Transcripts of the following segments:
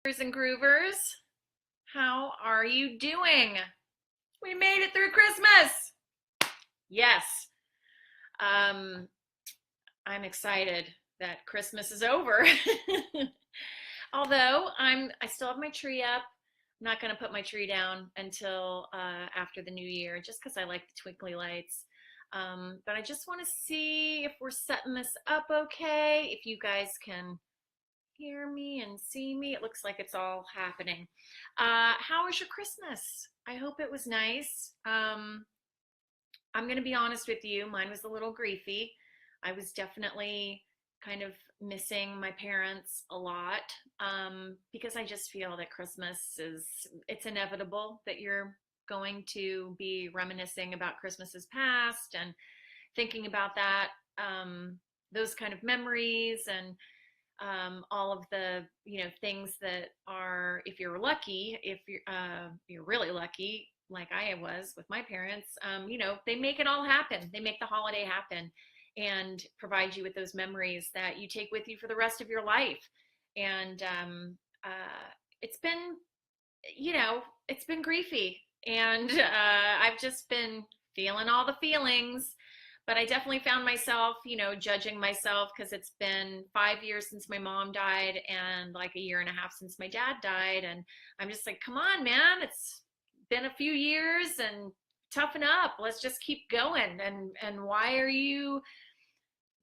Grievers and Groovers, how are you doing? We made it through Christmas. Yes. I'm excited that Christmas is over. Although I still have my tree up. I'm not going to put my tree down until after the new year, just because I like the twinkly lights. But I just want to see if we're setting this up okay, if you guys can hear me and see me. It looks like it's all happening. How was your Christmas? I hope it was nice. I'm going to be honest with you. Mine was a little griefy. I was definitely kind of missing my parents a lot because I just feel that it's inevitable that you're going to be reminiscing about Christmases past and thinking about those kind of memories and all of the things that are, if you're lucky, if you're really lucky like I was with my parents, they make it all happen. They make the holiday happen and provide you with those memories that you take with you for the rest of your life. And it's been it's been griefy, and I've just been feeling all the feelings. But I definitely found myself, judging myself because it's been 5 years since my mom died and like a year and a half since my dad died. And I'm just like, come on, man, it's been a few years and toughen up. Let's just keep going. And why are you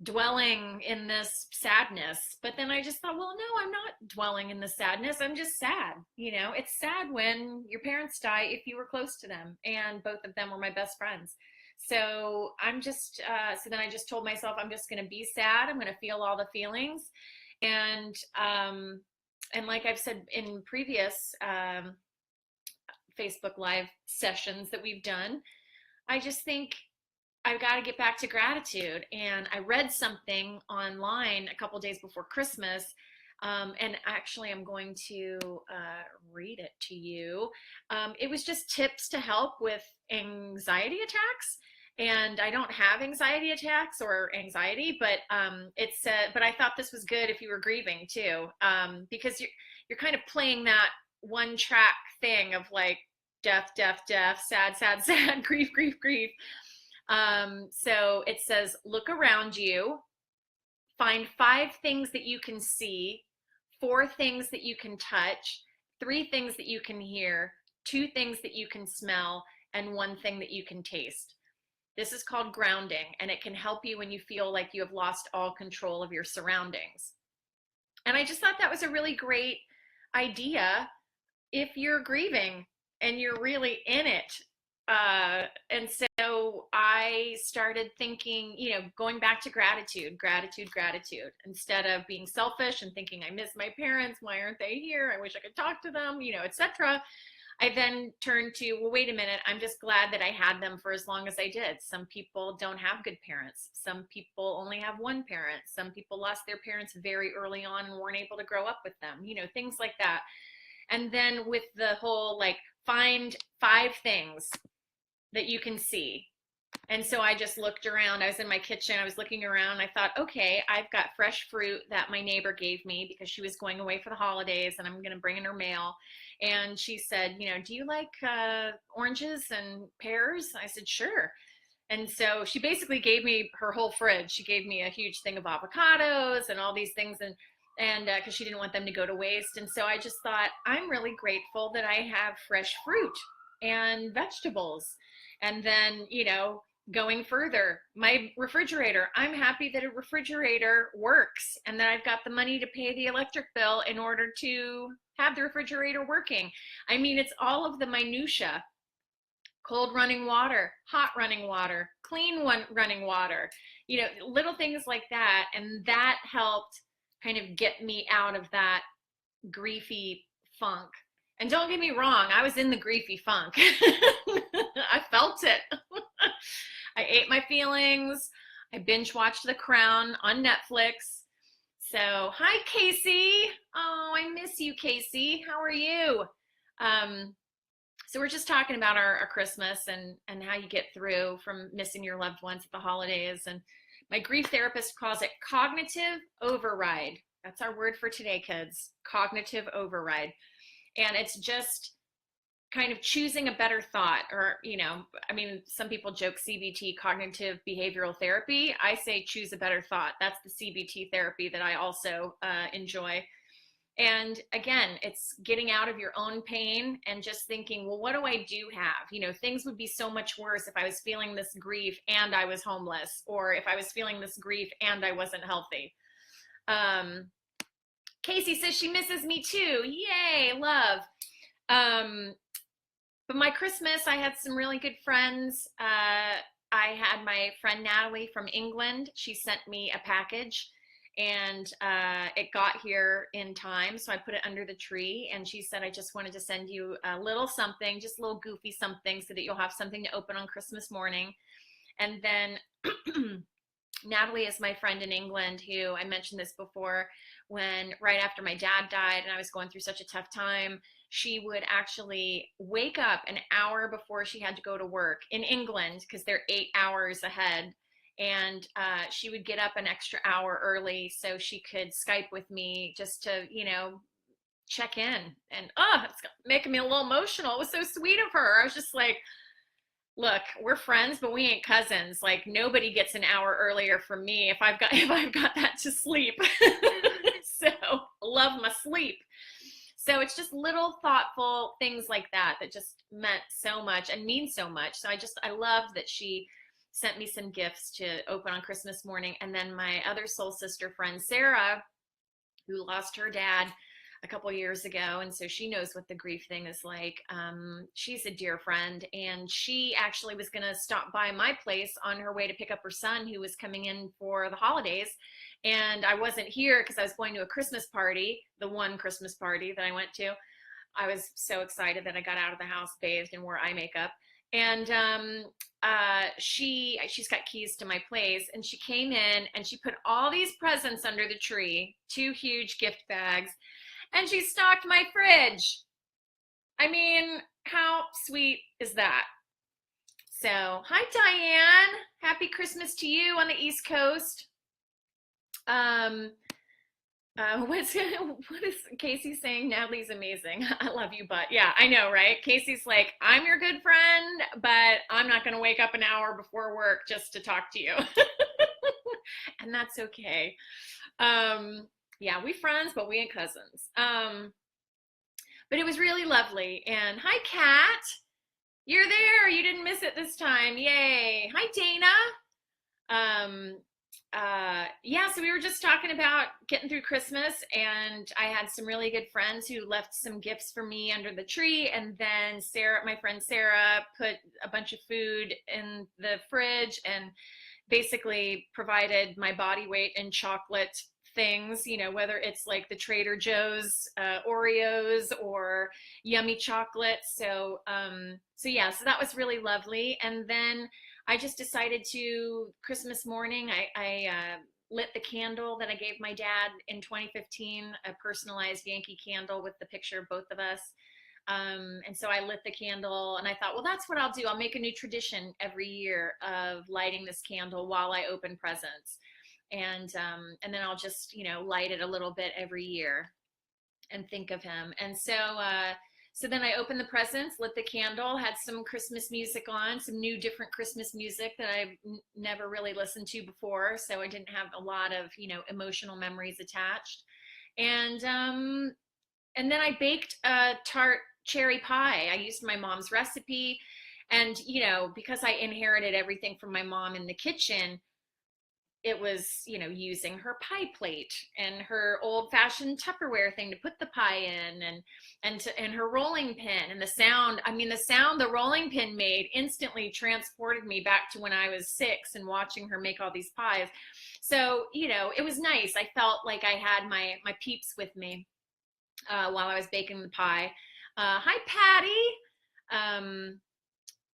dwelling in this sadness? But then I just thought, well, no, I'm not dwelling in the sadness. I'm just sad. It's sad when your parents die if you were close to them, and both of them were my best friends. So so then I just told myself, I'm just going to be sad. I'm going to feel all the feelings. And like I've said in previous Facebook Live sessions that we've done, I just think I've got to get back to gratitude. And I read something online a couple days before Christmas. And actually, I'm going to read it to you. It was just tips to help with anxiety attacks. And I don't have anxiety attacks or anxiety, but it said, but I thought this was good if you were grieving too, because you're kind of playing that one track thing of like death, death, death, sad, sad, sad, grief, grief, grief. So it says, look around you, find 5 things that you can see, 4 things that you can touch, 3 things that you can hear, 2 things that you can smell, and 1 thing that you can taste. This is called grounding, and it can help you when you feel like you have lost all control of your surroundings. And I just thought that was a really great idea if you're grieving and you're really in it. And so I started thinking, going back to gratitude, gratitude, gratitude, instead of being selfish and thinking, I miss my parents. Why aren't they here? I wish I could talk to them, etc. I then turned to, well, wait a minute. I'm just glad that I had them for as long as I did. Some people don't have good parents. Some people only have one parent. Some people lost their parents very early on and weren't able to grow up with them, things like that. And then with the whole, like, find 5 things that you can see. And so I just looked around. I was in my kitchen. I was looking around. I thought, okay, I've got fresh fruit that my neighbor gave me because she was going away for the holidays and I'm going to bring in her mail. And she said, do you like oranges and pears? I said, sure. And so she basically gave me her whole fridge. She gave me a huge thing of avocados and all these things. And because she didn't want them to go to waste. And so I just thought, I'm really grateful that I have fresh fruit and vegetables. And then, going further, my refrigerator, I'm happy that a refrigerator works and that I've got the money to pay the electric bill in order to have the refrigerator working. I mean, it's all of the minutia: cold running water, hot running water, clean running water, little things like that. And that helped kind of get me out of that griefy funk. And don't get me wrong, I was in the griefy funk. I felt it. I ate my feelings. I binge watched The Crown on Netflix. So, hi, Casey. Oh, I miss you, Casey. How are you? So we're just talking about our Christmas and how you get through from missing your loved ones at the holidays. And my grief therapist calls it cognitive override. That's our word for today, kids. Cognitive override. And it's just kind of choosing a better thought, or, I mean, some people joke CBT, cognitive behavioral therapy. I say choose a better thought. That's the CBT therapy that I also enjoy. And again, it's getting out of your own pain and just thinking, well, what do I do have? Things would be so much worse if I was feeling this grief and I was homeless, or if I was feeling this grief and I wasn't healthy. Casey says she misses me too. Yay, love. But my Christmas, I had some really good friends. I had my friend Natalie from England. She sent me a package, and it got here in time, so I put it under the tree, and she said, I just wanted to send you a little something, just a little goofy something, so that you'll have something to open on Christmas morning. And then Natalie is my friend in England, who, I mentioned this before, when right after my dad died and I was going through such a tough time, she would actually wake up an hour before she had to go to work in England, because they're 8 hours ahead. And she would get up an extra hour early so she could Skype with me just to, check in. And it's making me a little emotional. It was so sweet of her. I was just like, look, we're friends, but we ain't cousins. Like, nobody gets an hour earlier from me if I've got that to sleep. So love my sleep. So it's just little thoughtful things like that just meant so much and mean so much. So I love that she sent me some gifts to open on Christmas morning. And then my other soul sister friend, Sarah, who lost her dad a couple years ago, and so she knows what the grief thing is like. She's a dear friend, and she actually was going to stop by my place on her way to pick up her son, who was coming in for the holidays. And I wasn't here because I was going to a Christmas party, the one Christmas party that I went to. I was so excited that I got out of the house, bathed, and wore eye makeup. And she's got keys to my place, and she came in and she put all these presents under the tree, 2 huge gift bags, and she stocked my fridge. I mean, how sweet is that? So, hi Diane, happy Christmas to you on the East Coast. What is Casey saying? Natalie's amazing. I love you, but yeah, I know, right? Casey's like, I'm your good friend, but I'm not going to wake up an hour before work just to talk to you. And that's okay. Yeah, we friends, but we ain't cousins. But it was really lovely. And hi, Kat. You're there. You didn't miss it this time. Yay. Hi, Dana. Yeah, so we were just talking about getting through Christmas, and I had some really good friends who left some gifts for me under the tree. And then Sarah, my friend Sarah, put a bunch of food in the fridge and basically provided my body weight in chocolate things, whether it's like the Trader Joe's Oreos or yummy chocolate. So yeah, so that was really lovely. And then I just decided to, Christmas morning, I lit the candle that I gave my dad in 2015, a personalized Yankee candle with the picture of both of us. And so I lit the candle, and I thought, well, that's what I'll do. I'll make a new tradition every year of lighting this candle while I open presents. And then I'll just, light it a little bit every year and think of him. And so then I opened the presents, lit the candle, had some Christmas music on, some new different Christmas music that I've never really listened to before. So I didn't have a lot of, emotional memories attached. And then I baked a tart cherry pie. I used my mom's recipe. And, because I inherited everything from my mom in the kitchen, it was, using her pie plate and her old fashioned Tupperware thing to put the pie in, and her rolling pin, and the sound the rolling pin made instantly transported me back to when I was 6 and watching her make all these pies. So, it was nice. I felt like I had my peeps with me while I was baking the pie. Hi, Patty.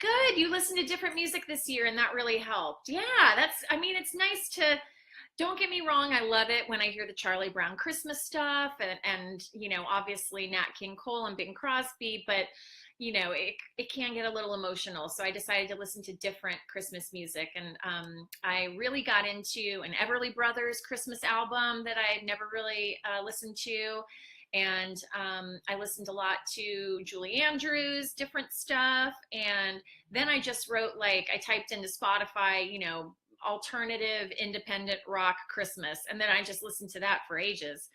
Good. You listened to different music this year, and that really helped. Yeah, it's nice to, don't get me wrong, I love it when I hear the Charlie Brown Christmas stuff and you know, obviously Nat King Cole and Bing Crosby, but you know, it can get a little emotional. So I decided to listen to different Christmas music. And I really got into an Everly Brothers Christmas album that I had never really listened to. And I listened a lot to Julie Andrews, different stuff. And then I just wrote, like, I typed into Spotify, you know, alternative independent rock Christmas. And then I just listened to that for ages.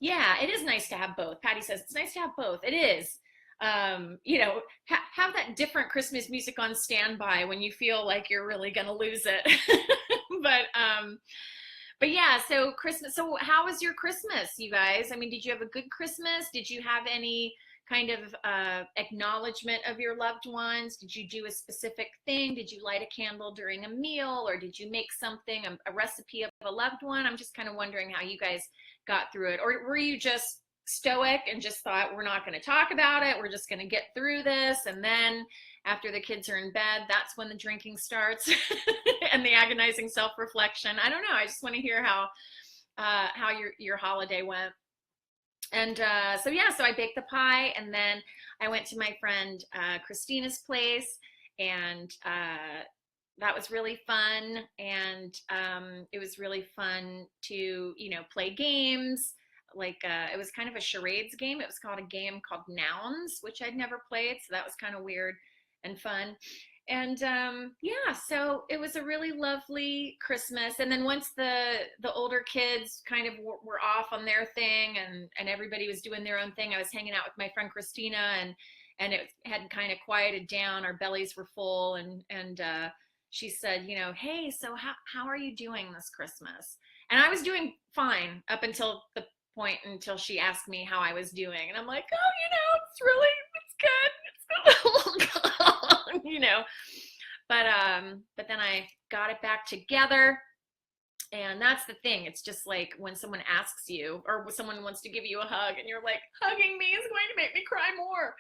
Yeah, it is nice to have both. Patty says it's nice to have both. It is. You know, have that different Christmas music on standby when you feel like you're really gonna lose it. But yeah, so Christmas. So how was your Christmas, you guys? I mean, did you have a good Christmas? Did you have any kind of acknowledgement of your loved ones? Did you do a specific thing? Did you light a candle during a meal, or did you make something, a recipe of a loved one? I'm just kind of wondering how you guys got through it. Or were you just stoic and just thought, we're not going to talk about it, we're just going to get through this, and then after the kids are in bed, that's when the drinking starts and the agonizing self-reflection? I don't know. I just want to hear how your holiday went. And so yeah, so I baked the pie, and then I went to my friend Christina's place, and that was really fun. And it was really fun to, you know, play games. Like it was kind of a charades game. It was called a game called Nouns, which I'd never played, so that was kind of weird and fun. And yeah, so it was a really lovely Christmas. And then once the older kids kind of were off on their thing, and everybody was doing their own thing, I was hanging out with my friend Christina, and it had kind of quieted down. Our bellies were full, and she said, you know, hey, so how are you doing this Christmas? And I was doing fine up until the point until she asked me how I was doing, and I'm like, oh, you know, it's good. It's a little, you know, but then I got it back together. And that's the thing. It's just like when someone asks you, or someone wants to give you a hug, and you're like, hugging me is going to make me cry more.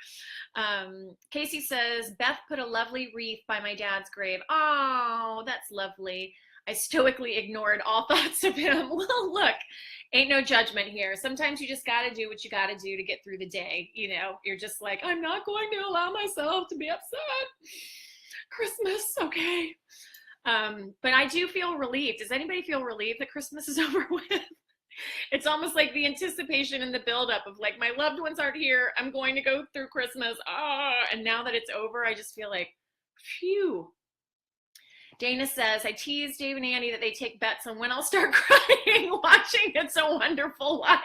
Casey says, Beth put a lovely wreath by my dad's grave. Oh, that's lovely. I stoically ignored all thoughts of him. Well, look, ain't no judgment here. Sometimes you just got to do what you got to do to get through the day. You know, you're just like, I'm not going to allow myself to be upset. Christmas, okay. But I do feel relieved. Does anybody feel relieved that Christmas is over with? It's almost like the anticipation and the buildup of, like, my loved ones aren't here. I'm going to go through Christmas. And now that it's over, I just feel like, phew. Dana says, I teased Dave and Andy that they take bets on when I'll start crying watching It's a Wonderful Life.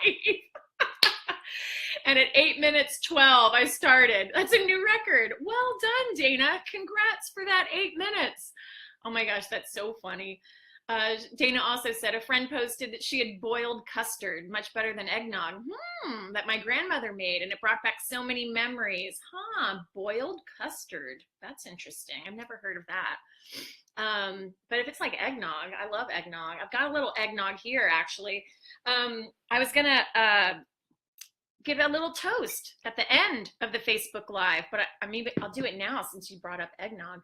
And at 8 minutes 12, I started. That's a new record. Well done, Dana. Congrats for that 8 minutes. Oh my gosh, that's so funny. Dana also said a friend posted that she had boiled custard, much better than eggnog, that my grandmother made, and it brought back so many memories. Boiled custard. That's interesting. I've never heard of that. But if it's like eggnog, I love eggnog. I've got a little eggnog here, actually. I was gonna give a little toast at the end of the Facebook Live, but maybe I'll do it now since you brought up eggnog.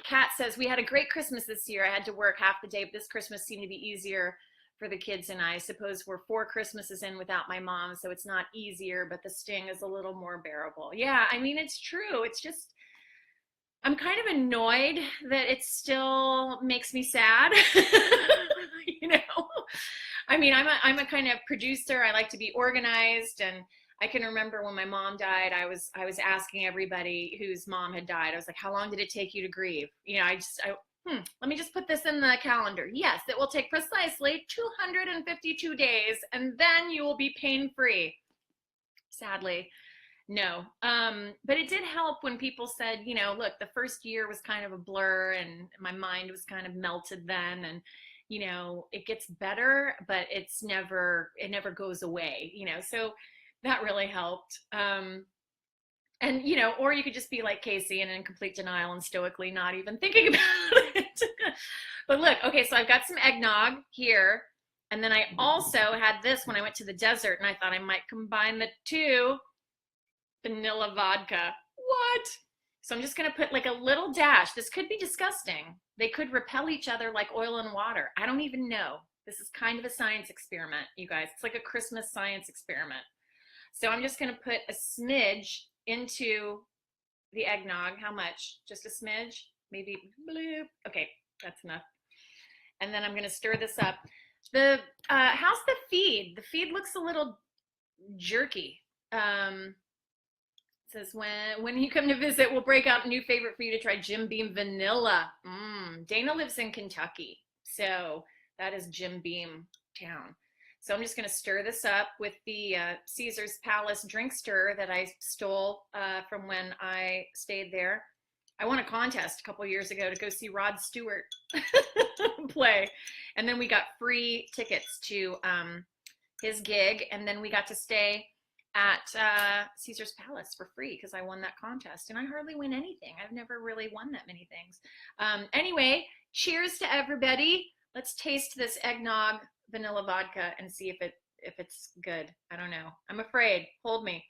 Kat says, we had a great Christmas this year. I had to work half the day, but this Christmas seemed to be easier for the kids and I. Suppose we're 4 Christmases in without my mom, so it's not easier, but the sting is a little more bearable. Yeah, I mean, it's true. It's just, I'm kind of annoyed that it still makes me sad. You know, I mean, I'm a kind of producer. I like to be organized, and I can remember when my mom died, I was asking everybody whose mom had died. I was like, how long did it take you to grieve? You know, let me just put this in the calendar. Yes, it will take precisely 252 days, and then you will be pain-free. Sadly, no. But it did help when people said, you know, look, the first year was kind of a blur, and my mind was kind of melted then, and you know, it gets better, but it never goes away, you know. So that really helped. And, you know, or you could just be like Casey and in complete denial and stoically not even thinking about it. But look, okay, so I've got some eggnog here. And then I also had this when I went to the desert, and I thought I might combine the two. Vanilla vodka. What? So I'm just going to put like a little dash. This could be disgusting. They could repel each other like oil and water. I don't even know. This is kind of a science experiment, you guys. It's like a Christmas science experiment. So I'm just going to put a smidge into the eggnog. How much? Just a smidge? Maybe bloop. Okay, that's enough. And then I'm going to stir this up. How's the feed? The feed looks a little jerky. It says when you come to visit, we'll break out a new favorite for you to try, Jim Beam vanilla. Dana lives in Kentucky, so that is Jim Beam town. So I'm just going to stir this up with the Caesar's Palace drink stir that I stole from when I stayed there. I won a contest a couple years ago to go see Rod Stewart play. And then we got free tickets to his gig. And then we got to stay at Caesar's Palace for free because I won that contest. And I hardly win anything. I've never really won that many things. Anyway, cheers to everybody. Let's taste this eggnog vanilla vodka and see if it's good. I don't know. I'm afraid. Hold me.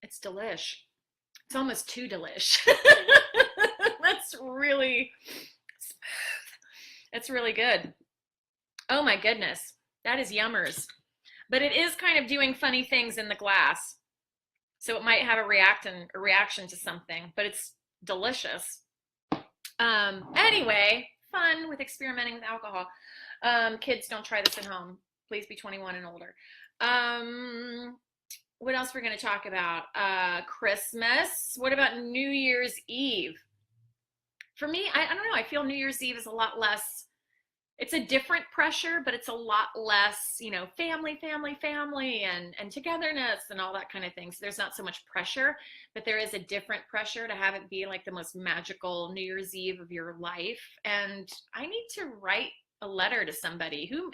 It's delish. It's almost too delish. That's really smooth. It's really good. Oh my goodness. That is yummers. But it is kind of doing funny things in the glass. So it might have a reaction to something, but it's delicious. Anyway, fun with experimenting with alcohol. Kids, don't try this at home. Please be 21 and older. What else we're going to talk about? Christmas. What about New Year's Eve? For me, I don't know. I feel New Year's Eve is a lot less, it's a different pressure, but it's a lot less, you know, family, and togetherness and all that kind of thing. So there's not so much pressure, but there is a different pressure to have it be like the most magical New Year's Eve of your life. And I need to write a letter to somebody who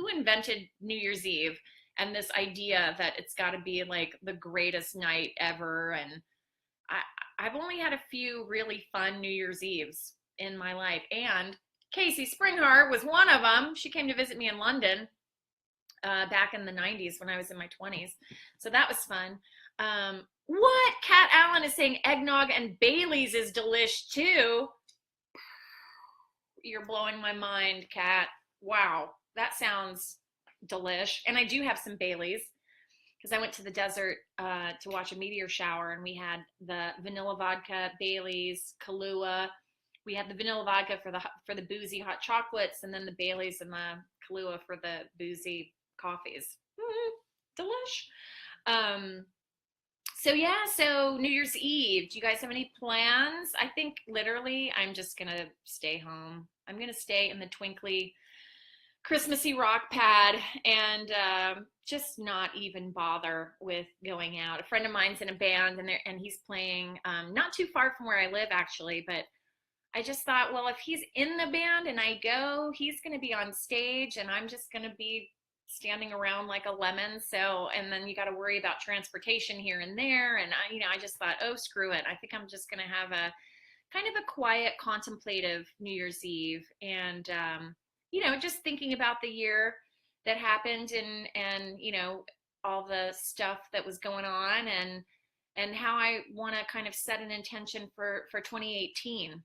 invented New Year's Eve and this idea that it's got to be like the greatest night ever. And I've only had a few really fun New Year's Eves in my life. And Casey Springhart was one of them. She came to visit me in London back in the 90s when I was in my 20s. So that was fun. What? Kat Allen is saying eggnog and Bailey's is delish too. You're blowing my mind, Kat. Wow, that sounds delish. And I do have some Bailey's because I went to the desert to watch a meteor shower, and we had the vanilla vodka, Bailey's, Kahlua. We had the vanilla vodka for the boozy hot chocolates, and then the Bailey's and the Kahlua for the boozy coffees. Delish. So yeah, so New Year's Eve, do you guys have any plans? I think literally I'm just gonna stay home. I'm gonna stay in the twinkly Christmassy rock pad and just not even bother with going out. A friend of mine's in a band, and he's playing not too far from where I live actually, but I just thought, well, if he's in the band and I go, he's going to be on stage and I'm just going to be standing around like a lemon. So, and then you got to worry about transportation here and there. And I just thought, oh, screw it. I think I'm just going to have a kind of a quiet, contemplative New Year's Eve. And, just thinking about the year that happened and all the stuff that was going on and how I want to kind of set an intention for 2018.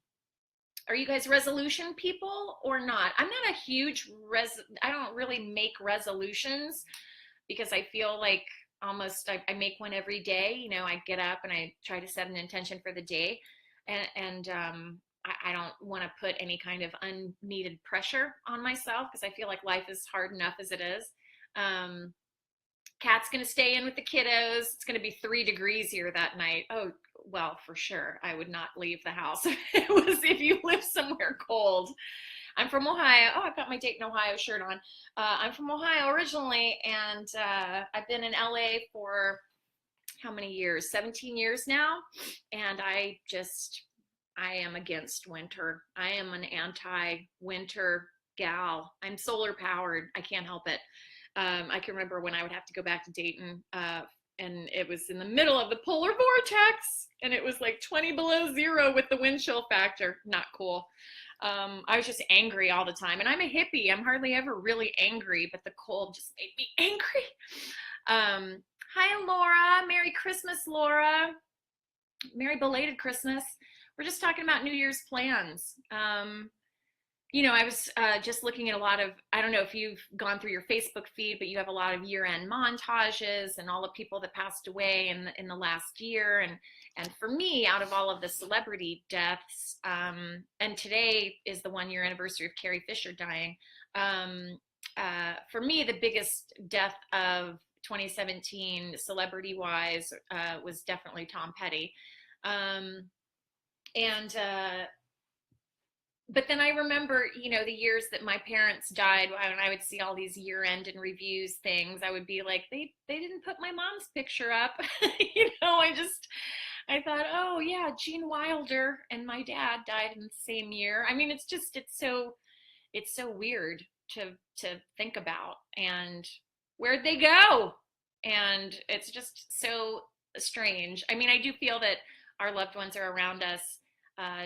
Are you guys resolution people or not? I'm not a huge I don't really make resolutions because I feel like almost I make one every day. I get up and I try to set an intention for the day, and I don't want to put any kind of unneeded pressure on myself because I feel like life is hard enough as it is. Kat's going to stay in with the kiddos. It's going to be 3 degrees here that night. Oh, well, for sure. I would not leave the house if you live somewhere cold. I'm from Ohio. Oh, I've got my Dayton, Ohio shirt on. I'm from Ohio originally, and I've been in LA for how many years? 17 years now. And I am against winter. I am an anti-winter gal. I'm solar powered. I can't help it. I can remember when I would have to go back to Dayton, and it was in the middle of the polar vortex, and it was like 20 below zero with the wind chill factor. Not cool. I was just angry all the time, and I'm a hippie. I'm hardly ever really angry, but the cold just made me angry. Hi, Laura. Merry Christmas, Laura. Merry belated Christmas. We're just talking about New Year's plans. You know, I was just looking at a lot of, I don't know if you've gone through your Facebook feed, but you have a lot of year-end montages and all the people that passed away in the last year. And for me, out of all of the celebrity deaths, and today is the 1 year anniversary of Carrie Fisher dying. For me, the biggest death of 2017, celebrity-wise, was definitely Tom Petty. And but then I remember, you know, the years that my parents died, when I would see all these year-end and reviews things, I would be like, they didn't put my mom's picture up. You know, I thought, oh yeah, Gene Wilder and my dad died in the same year. I mean, it's so weird to think about, and where'd they go? And it's just so strange. I mean, I do feel that our loved ones are around us,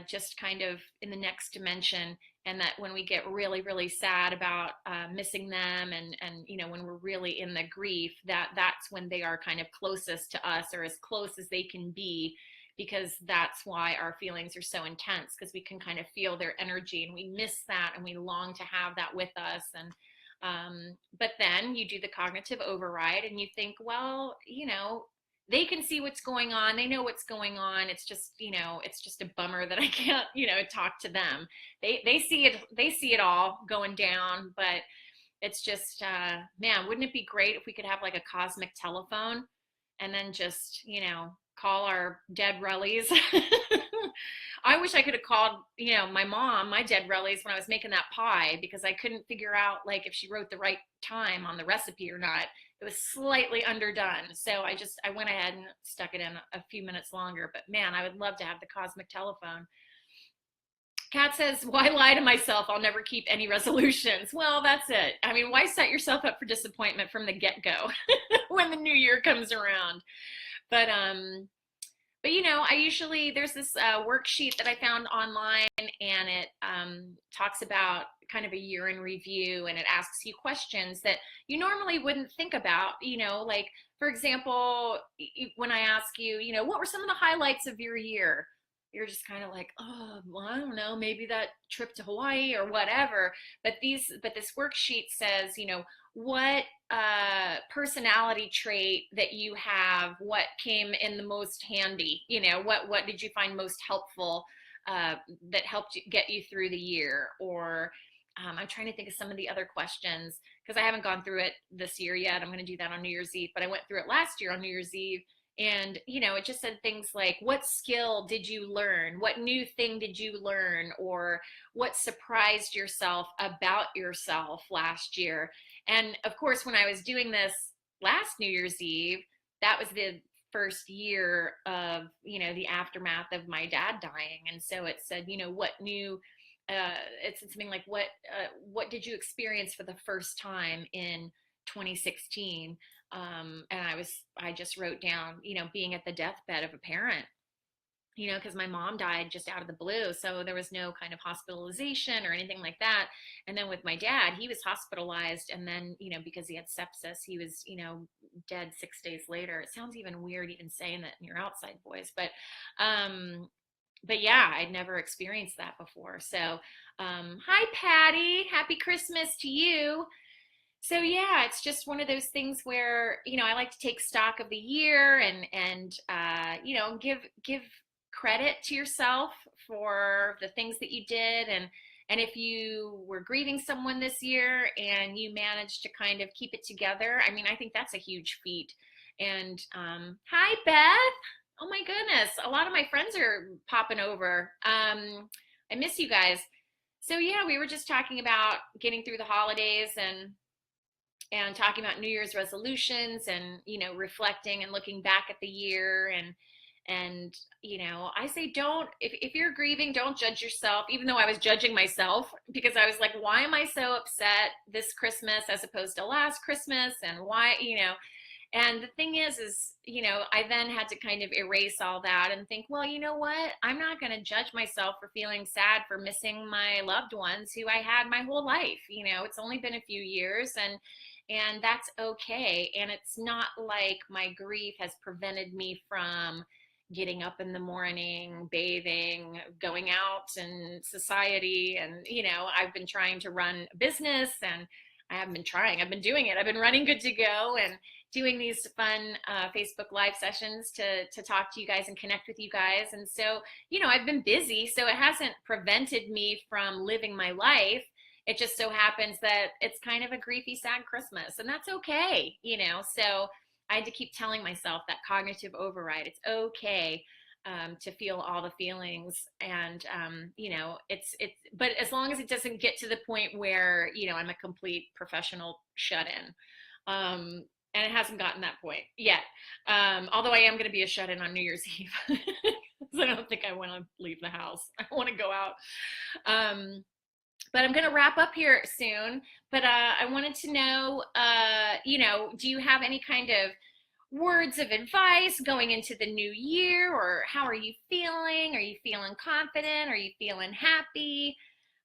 just kind of in the next dimension, and that when we get really, really sad about missing them, and you know, when we're really in the grief, that's when they are kind of closest to us, or as close as they can be, because that's why our feelings are so intense, because we can kind of feel their energy, and we miss that, and we long to have that with us. And but then you do the cognitive override and you think, well, you know, they can see what's going on, they know what's going on, it's just, you know, it's just a bummer that I can't, you know, talk to them. They see it all going down. But it's just man, wouldn't it be great if we could have like a cosmic telephone, and then just, you know, call our dead rellies. I wish I could have called, you know, my mom, my dead rellies, when I was making that pie, because I couldn't figure out like if she wrote the right time on the recipe or not. It was slightly underdone. So I went ahead and stuck it in a few minutes longer. But man, I would love to have the cosmic telephone. Kat says, why lie to myself? I'll never keep any resolutions. Well, that's it. I mean, why set yourself up for disappointment from the get-go when the new year comes around? But you know, I usually, there's this worksheet that I found online, and it talks about kind of a year in review, and it asks you questions that you normally wouldn't think about, you know, like, for example, when I ask you, you know, what were some of the highlights of your year? You're just kind of like, oh, well, I don't know, maybe that trip to Hawaii or whatever. But this worksheet says, you know, what personality trait that you have, what came in the most handy, you know, what did you find most helpful, that helped you get you through the year? Or I'm trying to think of some of the other questions, because I haven't gone through it this year yet. I'm going to do that on New Year's Eve, but I went through it last year on New Year's Eve. And, you know, it just said things like, what skill did you learn? What new thing did you learn? Or what surprised yourself about yourself last year? And of course, when I was doing this last New Year's Eve, that was the first year of, you know, the aftermath of my dad dying. And so it said, you know, what new, it's something like, what did you experience for the first time in 2016? And I just wrote down, you know, being at the deathbed of a parent, you know, because my mom died just out of the blue. So there was no kind of hospitalization or anything like that. And then with my dad, he was hospitalized. And then, you know, because he had sepsis, he was, you know, dead 6 days later. It sounds even weird even saying that in your outside voice, but yeah, I'd never experienced that before. So, hi, Patty. Happy Christmas to you. So yeah, it's just one of those things where, you know, I like to take stock of the year, and you know, give credit to yourself for the things that you did, and if you were grieving someone this year and you managed to kind of keep it together, I mean, I think that's a huge feat. And hi, Beth. Oh my goodness, a lot of my friends are popping over. I miss you guys. So yeah, we were just talking about getting through the holidays, and talking about New Year's resolutions, and, you know, reflecting and looking back at the year. And you know, I say, don't, if you're grieving, don't judge yourself, even though I was judging myself, because I was like, why am I so upset this Christmas as opposed to last Christmas? And why, you know, and the thing is, you know, I then had to kind of erase all that and think, well, you know what? I'm not going to judge myself for feeling sad for missing my loved ones who I had my whole life. You know, it's only been a few years, and that's okay. And it's not like my grief has prevented me from, getting up in the morning, bathing, going out in society. And, I've been trying to run a business, and I've been doing it. I've been running Good to Go and doing these fun Facebook Live sessions to talk to you guys and connect with you guys. And so, I've been busy, so it hasn't prevented me from living my life. It just so happens that it's kind of a griefy, sad Christmas, and that's okay, So I had to keep telling myself that cognitive override. It's okay to feel all the feelings, and But as long as it doesn't get to the point where I'm a complete professional shut-in, and it hasn't gotten that point yet. Although I am going to be a shut-in on New Year's Eve. So I don't think I want to leave the house. I want to go out. But I'm going to wrap up here soon. But I wanted to know, do you have any kind of words of advice going into the new year, or how are you feeling? Are you feeling confident? Are you feeling happy?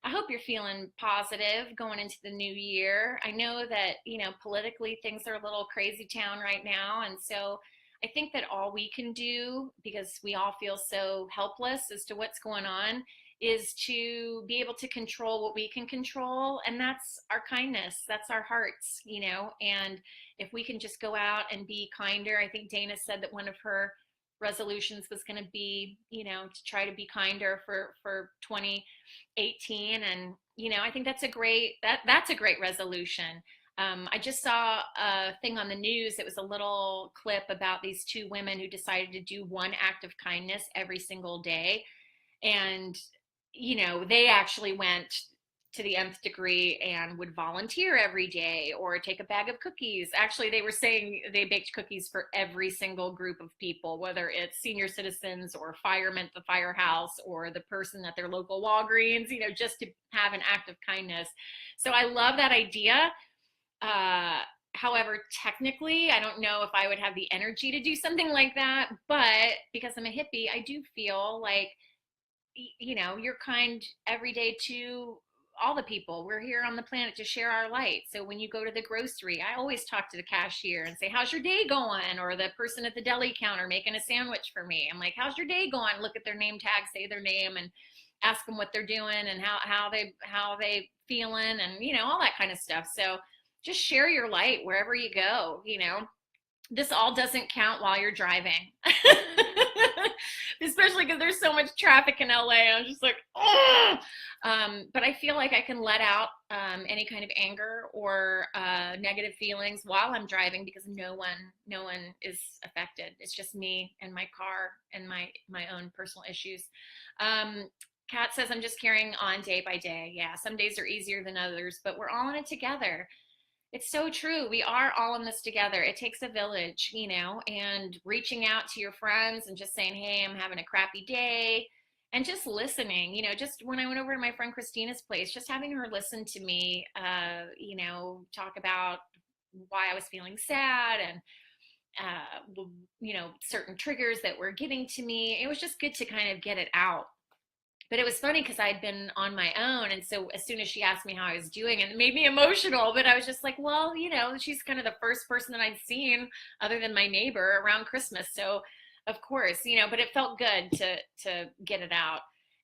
I hope you're feeling positive going into the new year. I know that, politically things are a little crazy town right now. And so I think that all we can do, because we all feel so helpless as to what's going on, is to be able to control what we can control. And that's our kindness. That's our hearts, and if we can just go out and be kinder. I think Dana said that one of her resolutions was going to be, to try to be kinder for 2018. And, I think that's a great resolution. I just saw a thing on the news. It was a little clip about these two women who decided to do one act of kindness every single day. And, they actually went to the nth degree and would volunteer every day or take a bag of cookies. Actually, they were saying they baked cookies for every single group of people, whether it's senior citizens or firemen at the firehouse or the person at their local Walgreens, just to have an act of kindness. So I love that idea. However, technically, I don't know if I would have the energy to do something like that. But because I'm a hippie, I do feel like, you're kind every day to all the people. We're here on the planet to share our light. So when you go to the grocery, I always talk to the cashier and say, how's your day going? Or the person at the deli counter making a sandwich for me. I'm like, how's your day going? Look at their name tag, say their name, and ask them what they're doing and how they feeling, and all that kind of stuff. So just share your light wherever you go. This all doesn't count while you're driving. Especially because there's so much traffic in LA. I'm just like, oh. But I feel like I can let out any kind of anger or negative feelings while I'm driving, because no one is affected. It's just me and my car and my own personal issues. Kat says, I'm just carrying on day by day. Yeah, some days are easier than others, but we're all in it together. It's so true. We are all in this together. It takes a village, and reaching out to your friends and just saying, hey, I'm having a crappy day, and just listening. Just when I went over to my friend Christina's place, just having her listen to me, talk about why I was feeling sad, and certain triggers that were getting to me. It was just good to kind of get it out. But it was funny because I'd been on my own. And so as soon as she asked me how I was doing, and it made me emotional, but I was just like, well, she's kind of the first person that I'd seen other than my neighbor around Christmas. So of course, but it felt good to get it out.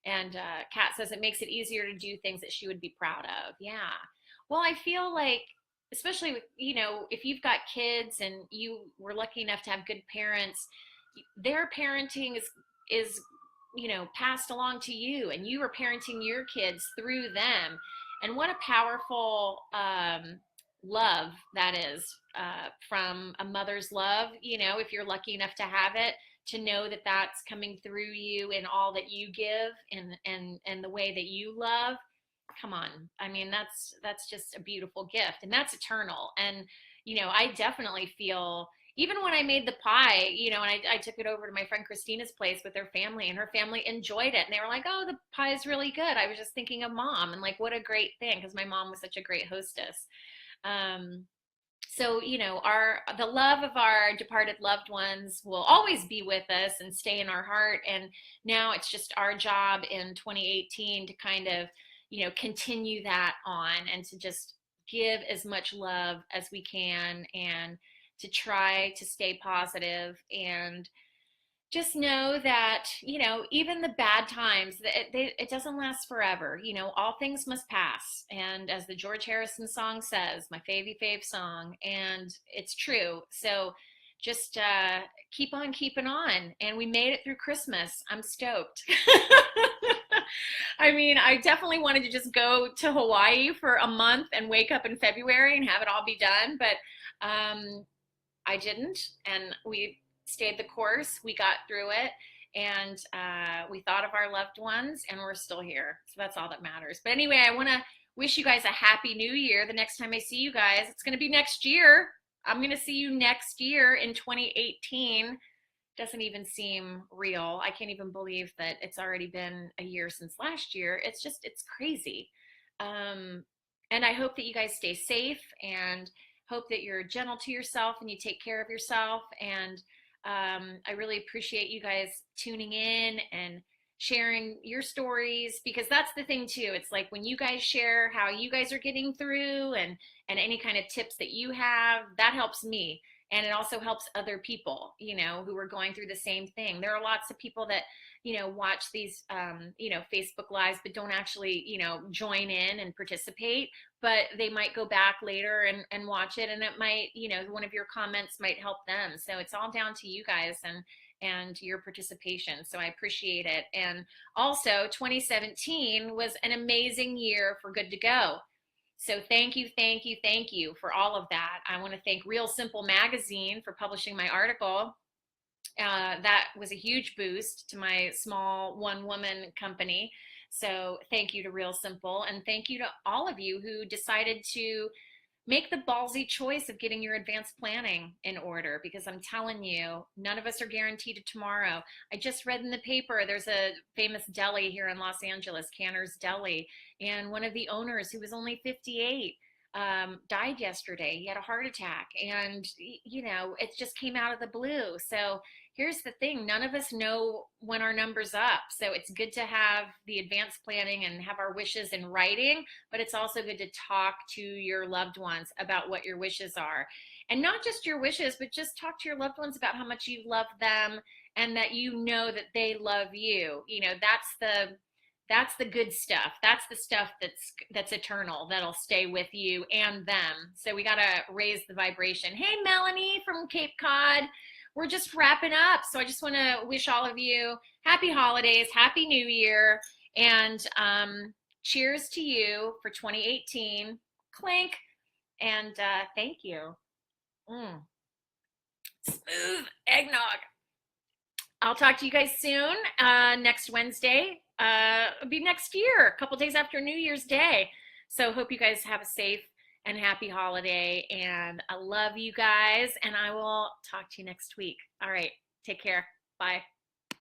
And Kat says it makes it easier to do things that she would be proud of. Yeah. Well, I feel like, especially with, if you've got kids and you were lucky enough to have good parents, their parenting is passed along to you, and you are parenting your kids through them. And what a powerful love that is, from a mother's love, if you're lucky enough to have it, to know that that's coming through you in all that you give, and the way that you love. Come on. I mean, that's just a beautiful gift, and that's eternal. And I definitely feel, even when I made the pie, and I took it over to my friend Christina's place with her family, and her family enjoyed it. And they were like, oh, the pie is really good. I was just thinking of mom, and like, what a great thing, because my mom was such a great hostess. So, the love of our departed loved ones will always be with us and stay in our heart. And now it's just our job in 2018 to kind of, continue that on, and to just give as much love as we can, and to try to stay positive, and just know that, even the bad times, it doesn't last forever. All things must pass. And as the George Harrison song says, my fave song, and it's true. So just keep on keeping on. And we made it through Christmas. I'm stoked. I mean, I definitely wanted to just go to Hawaii for a month and wake up in February and have it all be done. But I didn't, and we stayed the course. We got through it, and we thought of our loved ones, and we're still here. So that's all that matters. But anyway, I want to wish you guys a happy new year. The next time I see you guys, it's going to be next year. I'm going to see you next year in 2018. Doesn't even seem real. I can't even believe that it's already been a year since last year. It's crazy. And I hope that you guys stay safe, and hope that you're gentle to yourself and you take care of yourself. And I really appreciate you guys tuning in and sharing your stories, because that's the thing too. It's like when you guys share how you guys are getting through, and any kind of tips that you have, that helps me. And it also helps other people, who are going through the same thing. There are lots of people that, watch these, Facebook lives, but don't actually, join in and participate, but they might go back later and watch it. And it might, one of your comments might help them. So it's all down to you guys and your participation. So I appreciate it. And also 2017 was an amazing year for Good to Go. So thank you for all of that. I want to thank Real Simple Magazine for publishing my article. That was a huge boost to my small one-woman company. So thank you to Real Simple, and thank you to all of you who decided to make the ballsy choice of getting your advanced planning in order, because I'm telling you, none of us are guaranteed a tomorrow. I just read in the paper, there's a famous deli here in Los Angeles, Canner's Deli, and one of the owners, who was only 58, died yesterday. He had a heart attack, and it just came out of the blue. So here's the thing, none of us know when our number's up. So it's good to have the advanced planning and have our wishes in writing, but it's also good to talk to your loved ones about what your wishes are. And not just your wishes, but just talk to your loved ones about how much you love them, and that that they love you. That's the good stuff. That's the stuff that's eternal, that'll stay with you and them. So we got to raise the vibration. Hey, Melanie from Cape Cod. We're just wrapping up. So I just want to wish all of you happy holidays, happy new year, and cheers to you for 2018. Clink. And thank you. Smooth eggnog. I'll talk to you guys soon. Next Wednesday. It'll be next year, a couple days after New Year's Day. So hope you guys have a safe and happy holiday. And I love you guys. And I will talk to you next week. All right. Take care. Bye.